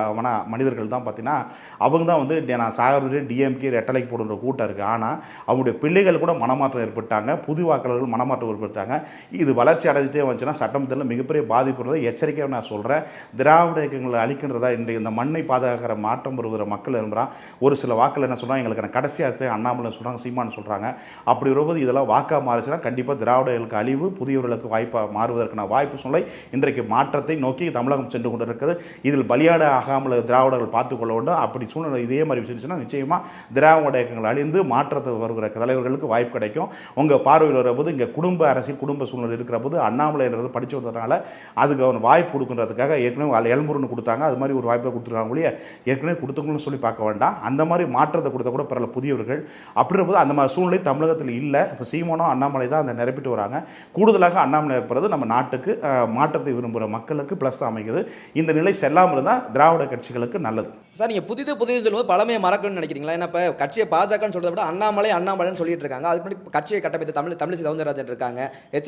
மனிதர்கள் தான் பார்த்தீங்கன்னா அவங்க தான் வந்து நான் சாகர டிஎம்கே ரெட்டலைக்கு போடுற கூட்டம் இருக்குது. ஆனால் அவங்களுடைய பிள்ளைகள் கூட மனமாற்றம் ஏற்பட்டாங்க, புது வாக்காளர்கள் மனமாற்றம் ஏற்பட்டாங்க. இது வளர்ச்சி அடைஞ்சிட்டே வந்துச்சுன்னா சட்டமன்றத்தில் மிகப்பெரிய பாதிப்பு எச்சரிக்கையாக நான் சொல்கிறேன். திராவிட இயக்கங்களை அழிக்கின்றதா இன்றைக்கு இந்த மண்ணை பாதுகாக்கிற மாற்றம் வருகிற மக்கள் விரும்புகிறான். ஒரு சில வாக்கில் என்ன சொல்கிறாங்க, எங்களுக்கு கடைசியாக அண்ணாமலை சொல்கிறாங்க, சீமான் சொல்கிறாங்க. அப்படி வரும்போது இதெல்லாம் வாக்காக மாறுச்சுன்னா கண்டிப்பாக திராவிடர்களுக்கு அழிவு, புதியவர்களுக்கு வாய்ப்பாக மாறுவதற்கான வாய்ப்பு சொல்லை இன்றைக்கு மாற்றத்தை நோக்கி தமிழகம் சென்று கொண்டு இருக்கிறது. இதில் பலியாட ஆகாமல் திராவிடர்கள் பார்த்துக்கொள்ள வேண்டும். அப்படி சூழ்நிலை இதே மாதிரி விஷயம்னா நிச்சயமாக திராவிட இயக்கங்கள் அழிந்து மாற்றத்தை வருகிற தலைவர்களுக்கு வாய்ப்பு கிடைக்கும். உங்கள் பார்வையில் வரும்போது இங்கே குடும்ப அரசியல் குடும்ப சூழ்நிலை இருக்கிற போது அண்ணாமலைன்றது படித்து வந்ததுனால அதுக்கு அவன் வாய்ப்பு கொடுக்குறதுக்காக ஏற்கனவே எல்முருன்னு கொடுத்தாங்க, அது மாதிரி ஒரு வாய்ப்பை கொடுத்துருக்காங்க ஒழிய ஏற்கனவே கொடுத்தவங்கன்னு சொல்லி பார்க்க வேண்டாம். அந்த மாதிரி மாற்றத்தை கொடுத்த கூட பரவாயில்ல புதியவர்கள். அப்படின்ற போது அந்த மாதிரி சூழ்நிலை தமிழகத்தில் இல்லை. இப்போ சீமானோ அண்ணாமலை தான் அந்த நிரப்பிட்டு வராங்க. கூடுதலாக அண்ணாமலை இருப்பது நம்ம நாட்டுக்கு மாற்றத்தை விரும்புகிற மக்கள் மக்களுக்கு ப்ளஸ் அமைக்குது. இந்த நிலை செல்லாமல் இருந்தால் திராவிட கட்சிகளுக்கு நல்லது. சார் நீங்கள் புதிது சொல்லும்போது பழமையை மறக்கணும்னு நினைக்கிறீங்களா? ஏன்னா இப்போ கட்சியை பாஜகன்னு சொல்றதை விட அண்ணாமலைன்னு சொல்லிட்டு இருக்காங்க. அதுக்கு முன்னாடி கட்சியை கட்டமைத்த தமிழிசை சவுந்தரராஜன் இருக்காங்க,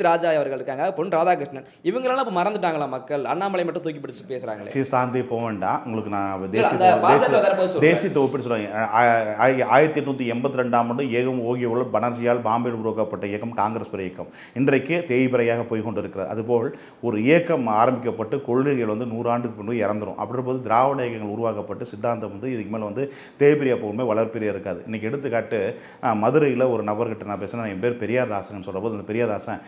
ராஜா அவர்கள் இருக்காங்க, பொன் ராதாகிருஷ்ணன், இவங்களெல்லாம் இப்போ மறந்துட்டாங்களா மக்கள்? அண்ணாமலை மட்டும் தூக்கி பிடிச்சி பேசுறாங்களே. சார்ந்தே போக வேண்டாம். உங்களுக்கு நான் தேசியத்தை ஒப்பிட்டு சொல்கிறேன். 1882ஆம் ஆண்டு ஏகம் ஓகிய பனர்ஜியால் பாம்பேயில் உருவாக்கப்பட்ட இயக்கம் காங்கிரஸ் பெரிய இயக்கம் இன்றைக்கு தேய்பிரையாக போய் கொண்டிருக்கிறது. அதுபோல் ஒரு இயக்கம் ஆரம்பிக்கப்பட்டு கொள்கைகள் 100 ஆண்டுக்கு முன்பு இறந்துடும். அப்படின்போது திராவிட இயக்கங்கள் உருவாக்கப்பட்டு சித்தாந்தம் இதுக்கு மேலே தேய்பிரியா போகுமே வளர்ப்பிரியா இருக்காது. இன்றைக்கி எடுத்துக்காட்டு மதுரையில் ஒரு நபர்கிட்ட நான் பேசுகிறேன், என் பேர் பெரியாதாசன் சொல்கிறபோது அந்த பெரியாதாசன்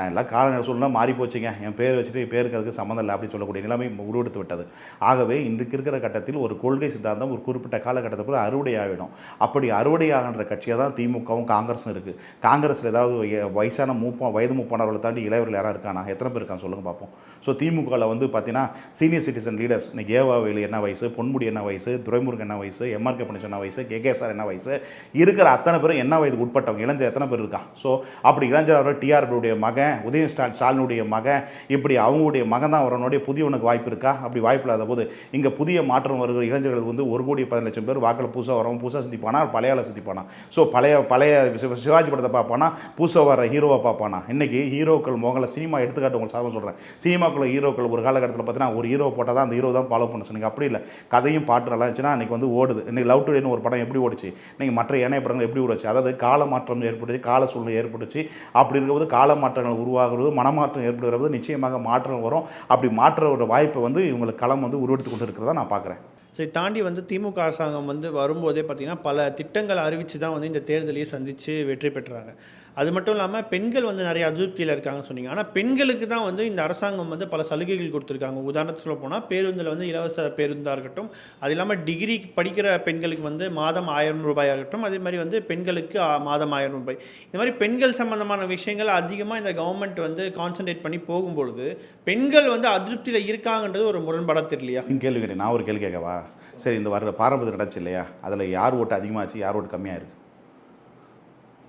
எல்லாம் கால சூழ்நிலை மாறி போச்சுங்க, என் பேர் வச்சுட்டு பேருக்கு அதுக்கு சம்மந்தம் இல்லை அப்படின்னு சொல்லக்கூடிய நிலைமை உருவெடுத்து விட்டது. ஆகவே இன்றைக்கு இருக்கிற கட்டத்தில் ஒரு கொள்கை சித்தாந்தம் ஒரு குறிப்பிட்ட காலகட்டத்தில் அறுவடை ஆகிடும். அப்படி அறுவடையாகின்ற கட்சியாக தான் திமுகவும் காங்கிரஸும் இருக்குது. காங்கிரஸில் ஏதாவது வயசான வயது மூப்பானவர்களை தாண்டி இளையவர்கள் யாராக இருக்கானா? எத்தனை பேர் இருக்கான்னு சொல்லுங்கள் பார்ப்போம். ஸோ திமுகவில் பார்த்தீங்கன்னா சீனியர் சிட்டிசன் லீடர்ஸ் இன்னைக்கு ஏவாவேலு என்ன வயசு, பொன்முடி என்ன வயசு, துரைமுருகன் என்ன வயசு, எம்ஆர்கே பணிச்சன் என்ன வயசு, கேகேஎஸ்ஆர் என்ன வயசு, இருக்கிற அத்தனை பேரும் என்ன வயதுக்கு உட்பட்டவங்க இளைஞர் எத்தனை பேர் இருக்கான்? ஸோ அப்படி இளைஞர் அவர் டிஆர்பியுடைய மகன், ஸ்டாலினுடைய மகன், இப்படி அவங்களுடைய மகன் தான் வரனுடைய புதியவனுக்கு வாய்ப்பு இருக்கா? அப்படி வாய்ப்பு இல்லாத போது இங்கே புதிய மாற்றம் வருகிற இளைஞர்கள் 1,10,00,000 பேர் வாக்கில் புதுசாக வரவன் புதுசாக சிந்திப்பானா, பழையால சிந்திப்பானா? ஸோ பழைய சிவாஜி படத்தை பார்ப்பானா, புதுசாக வர ஹீரோவை பார்ப்பானா? இன்றைக்கி ஹீரோக்கள் மோகனில் சினிமா எடுத்துக்காட்டு உங்களுக்கு சாதம் சொல்கிறேன். சினிமாக்குள்ள ஹீரோக்கள் ஒரு காலகட்டத்தில் பார்த்தீங்கன்னா ஒரு ஹீரோ போட்டால் தான் அந்த ஹீரோ தான் ஃபாலோ பண்ண சொன்னீங்க. அப்படி இல்லை, கதையும் பாட்டு நல்லா இருந்துச்சுன்னா இன்றைக்கி ஓடுது. இன்றைக்கி லவ் டுடேன்னு ஒரு படம் எப்படி ஓடிச்சு, இன்றைக்கி மற்ற ஏனைய படங்கள் எப்படி ஓடிச்சு? அதாவது கால மாற்றம் ஏற்பட்டுச்சு, கால சூழ்நிலை ஏற்பட்டுச்சு. அப்படி இருக்கும்போது கால மாற்றங்கள் உருவாகிறது, மனமாற்றம் ஏற்படுகிறது, நிச்சயமாக மாற்றம் வரும். அப்படி மாற்ற ஒரு வாய்ப்பை இவங்களுக்கு களம் உருவெடுத்து கொண்டு இருக்கிறதா நான் பார்க்குறேன். சரி, தாண்டி திமுக அரசாங்கம் வரும்போதே பார்த்திங்கன்னா பல திட்டங்கள் அறிவித்து தான் இந்த தேர்தலையே சந்தித்து வெற்றி பெற்றாங்க. அது மட்டும் இல்லாமல் பெண்கள் நிறைய அதிருப்தியில் இருக்காங்கன்னு சொன்னீங்க. ஆனால் பெண்களுக்கு தான் இந்த அரசாங்கம் பல சலுகைகள் கொடுத்துருக்காங்க. உதாரணத்தில் சொல்ல போனால் பேருந்தில் இலவச பேருந்தாக இருக்கட்டும், அது இல்லாமல் டிகிரி படிக்கிற பெண்களுக்கு மாதம் 1000 ரூபாயாக இருக்கட்டும், அதே மாதிரி பெண்களுக்கு மாதம் 1000 ரூபாய். இந்த மாதிரி பெண்கள் சம்பந்தமான விஷயங்கள் அதிகமாக இந்த கவர்மெண்ட் கான்சன்ட்ரேட் பண்ணி போகும்பொழுது பெண்கள் அதிருப்தியில் இருக்காங்கன்றது ஒரு முரண்பாடாக தெரியலையா? கேள்வி கேட்டேன். நான் ஒரு கேள்வி கேட்கவா? சரி, இந்த வர பாரம்பரிய நடச்சு இல்லையா, அதில் யார் ஓட்டு அதிகமாகச்சு, யார் ஓட்டு கம்மியாக இருக்குது?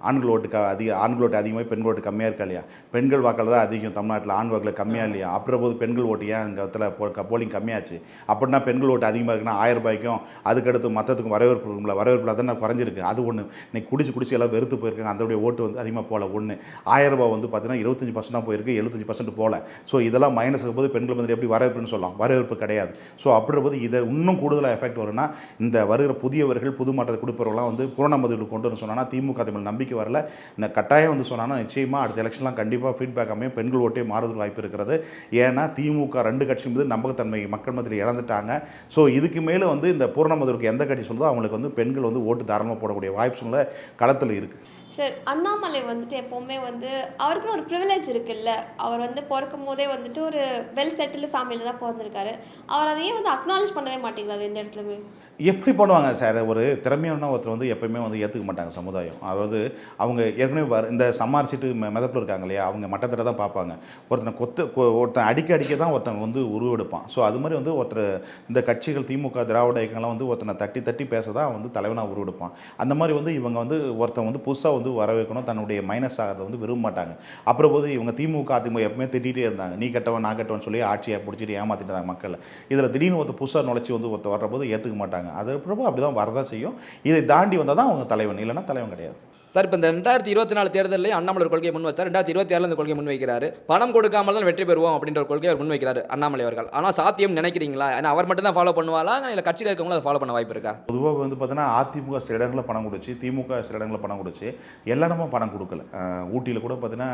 ஆண்கள் ஓட்டு ஆண்கள் ஓட்டு அதிகமாக பெண்கள் ஓட்டு கம்மியாக இருக்கா இல்லையா? பெண்கள் வாக்கில் தான் அதிகம் தமிழ்நாட்டில், ஆண் வாக்கில் கம்மியாக இல்லையா? அப்புறம் போது பெண்கள் ஓட்டு ஏன் இந்த இடத்துல போலிங் கம்மியாச்சு? அப்படின்னா பெண்கள் ஓட்டு அதிகமாக இருக்குன்னா 1000 ரூபாய்க்கும் அதுக்கடுத்து மற்றத்துக்கும் வரவேற்பு இருக்கும்ல, வரவேற்பில் தான் குறைஞ்சிருக்கு. அது ஒன்று. இன்னைக்கு குடிச்சு எல்லாம் வெறுத்து போயிருக்காங்க. அதோடைய ஓட்டு அதிகமாக போகல. ஒன்று 1000 ரூபாய் பார்த்தீங்கன்னா 25% தான் போயிருக்கு, 75% போகல. ஸோ இதெல்லாம் மைனஸ் போது பெண்கள் எப்படி வரவேற்புன்னு சொல்லலாம்? வரவேற்பு கிடையாது. ஸோ அப்படி போது இதை இன்னும் கூடுதலாக எஃபெக்ட் வரும்னா இந்த வருகிற புதியவர்கள் புது மாற்றத்தை கொடுப்பவர்கள்லாம் பூரண மதிப்பு கொண்டு வந்து சொன்னால் திமுக தமிழ் நம்பிக்கை வரல. இந்த கட்டாயம் சொன்னான்னா நிச்சயமாக அடுத்த எலெக்ஷன்லாம் கண்டிப்பாக ஃபீட்பேக் அமையும். பெண்கள் ஓட்டே மாறுவதற்கு வாய்ப்பு இருக்கிறது. ஏன்னா திமுக 2 கட்சி மீது நம்பகத்தன்மை மக்கள் மத்தியில் இழந்துட்டாங்க. ஸோ இதுக்கு மேலே இந்த பூரண மதிப்புக்கு எந்த கட்சி சொல்லுதோ அவங்களுக்கு பெண்கள் ஓட்டு தாராளமாக போடக்கூடிய வாய்ப்பு சூழ்நிலை களத்தில் இருக்குது. சார், அண்ணாமலை எப்போவுமே அவருக்குன்னு ஒரு ப்ரிவிலேஜ் இருக்குல்ல. அவர் பிறக்கும் போதே ஒரு வெல் செட்டில்டு ஃபேமிலியில் தான் பிறந்திருக்காரு. அவர் அதையே அக்னாலேஜ் பண்ணவே மாட்டேங்கிறாரு எந்த இடத்துலையுமே. எப்படி பண்ணுவாங்க சார்? ஒரு திறமையான ஒருத்தர் எப்போயுமே ஏற்றுக்க மாட்டாங்க சமுதாயம். அதாவது அவங்க ஏற்கனவே இந்த சம்மாரிச்சிட்டு மிதப்பில் இருக்காங்க இல்லையா, அவங்க மட்டத்தில் தான் பார்ப்பாங்க. ஒருத்தன் அடிக்க தான் ஒருத்தன் உருவெடுப்பான். ஸோ அது மாதிரி ஒருத்தர் இந்த கட்சிகள் திமுக திராவிட இயக்கங்கள்லாம் ஒருத்தனை தட்டி பேச தான் தலைவனாக உருவெடுப்பான். அந்த மாதிரி இவங்க ஒருத்தன் புதுசாக வர வைக்கணும், தன்னுடைய மைனஸ் ஆகிறத விரும்ப மாட்டாங்க. அப்புறம் போது இவங்க திமுக எப்பவுமே திட்டிகிட்டே இருந்தாங்க, நீ கெட்டவன் நான் கெட்டவன் சொல்லி ஆட்சியை பிடிச்சிட்டு ஏமாற்றிட்டாங்க மக்களை. இதில் திடீர்னு ஒருத்தர் புதுசாக நுழைச்சி ஒருத்தர் வர்றபோது ஏற்றுக்க மாட்டாங்க. அது அப்புறம் அப்படி தான் வரதான் செய்யும். இதை தாண்டி வந்தால் தான் அவங்க தலைவன், இல்லைன்னா தலைவன் கிடையாது. சார், இப்போ இந்த 2024 தேர்தலில் அண்ணாமலை ஒரு கொள்கையை முன் வச்சார். 2026 இந்த கொள்கையை முன் வைக்கிறாரு. பணம் கொடுக்காமல் தான் வெற்றி பெறுவோம் அப்படின்ற ஒரு கொள்கையை அவர் முன் வைக்கிறார் அண்ணாமலை அவர்கள். ஆனால் சாத்தியம் நினைக்கிறீங்களா? ஏன்னா அவர் மட்டும் தான் ஃபாலோ பண்ணுவாங்களா, இல்லை கட்சியில் இருக்கவங்களும் அதை ஃபாலோ பண்ண வாய்ப்பு இருக்கா? பொதுவாக பார்த்தீங்கன்னா அதிமுக சில இடங்களில் பணம் கொடுச்சு, திமுக சில இடங்களில் பணம் கொடுச்சு, எல்லா இடமும் பணம் கொடுக்கல. ஊட்டியில் கூட பார்த்தீங்கன்னா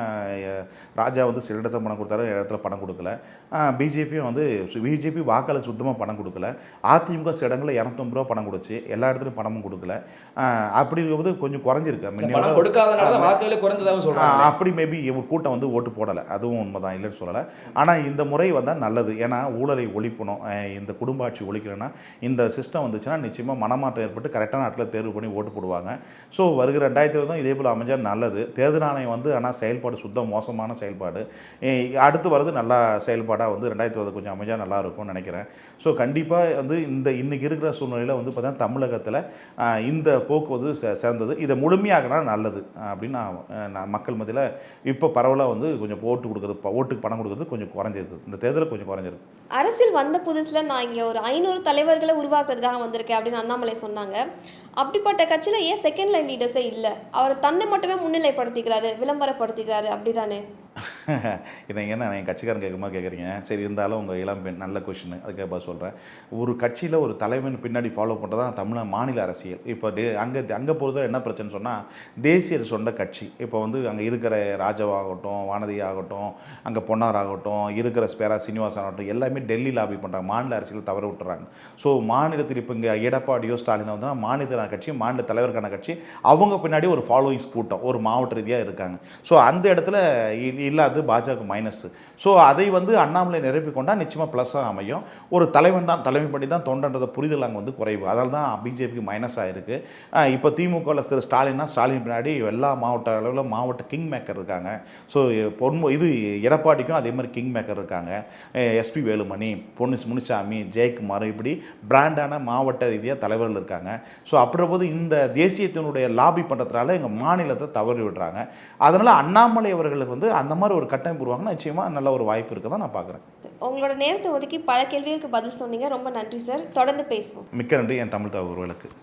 ராஜா சில இடத்துல பணம் கொடுத்தாரு, இடத்துல பணம் கொடுக்கல. பிஜேபியும் பிஜேபி வாக்காளர் சுத்தமாக பணம் கொடுக்கல. அதிமுக சில இடங்களில் 250 ரூபா பணம் கொடுச்சு, எல்லா இடத்துலையும் பணமும் கொடுக்கல. அப்படி இருக்கும்போது கொஞ்சம் குறைஞ்சிருக்கு. அப்படி மேபி கூட்டம் ஓட்டு போடலை, அதுவும் உண்மைதான், இல்லைன்னு சொல்லலை. ஆனால் இந்த முறை வந்தால் நல்லது. ஏன்னா ஊழலை ஒழிப்பணும், இந்த குடும்ப ஆட்சி ஒழிக்கணும்னா இந்த சிஸ்டம் வந்துச்சுன்னா நிச்சயமாக மனமாற்றம் ஏற்பட்டு கரெக்டான இடத்துல தேர்வு பண்ணி ஓட்டு போடுவாங்க. ஸோ வருகிற 2020 இதே போல் அமைஞ்சால் நல்லது. தேர்தல் ஆணையம் ஆனால் செயல்பாடு சுத்தம் மோசமான செயல்பாடு. அடுத்து வருது நல்லா செயல்பாடாக 2020 கொஞ்சம் அமைஞ்சால் நல்லா இருக்கும்னு நினைக்கிறேன். ஸோ கண்டிப்பாக இன்னைக்கு இருக்கிற சூழ்நிலையில் பார்த்தீங்கன்னா தமிழகத்தில் இந்த போக்கு சேர்ந்தது. இதை முழுமையாக கொடுத்தாங்கன்னா நல்லது அப்படின்னு நான் மக்கள் மத்தியில் இப்போ பரவலாக வந்து கொஞ்சம் ஓட்டுக்கு பணம் கொடுக்குறது கொஞ்சம் குறைஞ்சிருக்கு, இந்த தேர்தலில் கொஞ்சம் குறைஞ்சிருக்கு. அரசியல் வந்த புதுசில் நான் இங்கே ஒரு 500 தலைவர்களை உருவாக்குறதுக்காக வந்திருக்கேன் அப்படின்னு அண்ணாமலை சொன்னாங்க. அப்படிப்பட்ட கட்சியில் ஏன் செகண்ட் லைன் லீடர்ஸே இல்லை? அவர் தன்னை மட்டுமே முன்னிலைப்படுத்திக்கிறாரு, விளம்பரப்படுத்திக்கிறாரு, அப்படிதானே? இதை என்ன என் கட்சிக்காரன் கேட்குமா கேட்குறீங்க? சரி, இருந்தாலும் உங்கள் இளம்பெண் நல்ல கொஷின், அதுக்காக சொல்கிறேன். ஒரு கட்சியில் ஒரு தலைவன் பின்னாடி ஃபாலோ பண்ணுறது தான் மாநில அரசியல். இப்போ அங்கே போகிறது என்ன பிரச்சனை சொன்னால், தேசிய சொந்த கட்சி. இப்போ வந்து அங்கே இருக்கிற ராஜாவாகட்டும், வானதி ஆகட்டும், அங்கே பொன்னார் ஆகட்டும், இருக்கிற ஸ்பேரா சீனிவாசன் ஆகட்டும், எல்லாமே டெல்லி லாபி பண்ணுறாங்க, மாநில அரசியல் தவற விட்டுறாங்க. ஸோ மாநிலத்தில் இப்போ இங்கே எடப்பாடியோ ஸ்டாலினோ வந்து மாநிலத்திற்கான கட்சி, மாநில தலைவருக்கான கட்சி, அவங்க பின்னாடி ஒரு ஃபாலோயிங்ஸ் கூட்டம் ஒரு மாவட்ட ரீதியாக இருக்காங்க. ஸோ அந்த இடத்துல இல்லாது பாஜக மைனஸ். ஸோ அதை வந்து அண்ணாமலை நிரப்பி கொண்டால் நிச்சயமாக ப்ளஸ்ஸாக அமையும். ஒரு தலைவன் தான் தலைமை பண்ணி தான் தொண்டன்றத புரிதல் அங்கே வந்து குறைவு. அதனால தான் பிஜேபிக்கு மைனஸ் ஆகிருக்கு. இப்போ திமுகவில் திரு ஸ்டாலின் பின்னாடி எல்லா மாவட்ட அளவில் மாவட்ட கிங் மேக்கர் இருக்காங்க. ஸோ இது எடப்பாடிக்கும் அதே மாதிரி கிங் மேக்கர் இருக்காங்க. எஸ்பி வேலுமணி, முனிசாமி, ஜெயக்குமார், இப்படி பிராண்டான மாவட்ட ரீதியாக தலைவர்கள் இருக்காங்க. ஸோ அப்படின்ற போது இந்த தேசியத்தினுடைய லாபி பண்ணுறதுனால எங்கள் மாநிலத்தை தவறி விடுறாங்க. அதனால் அண்ணாமலை அவர்களுக்கு வந்து அந்த மாதிரி ஒரு கட்டமைப்பு உருவாங்கன்னா நிச்சயமாக நல்ல ஒரு வாய்ப்பு இருக்க தான் நான் பார்க்குறேன். உங்களோட நேரத்தை ஒதுக்கி பல கேள்விகளுக்கு பதில் சொன்னீங்க. ரொம்ப நன்றி சார். தொடர்ந்து பேசுவோம். மிக்க நன்றி என் தமிழ் தகவல்களுக்கு.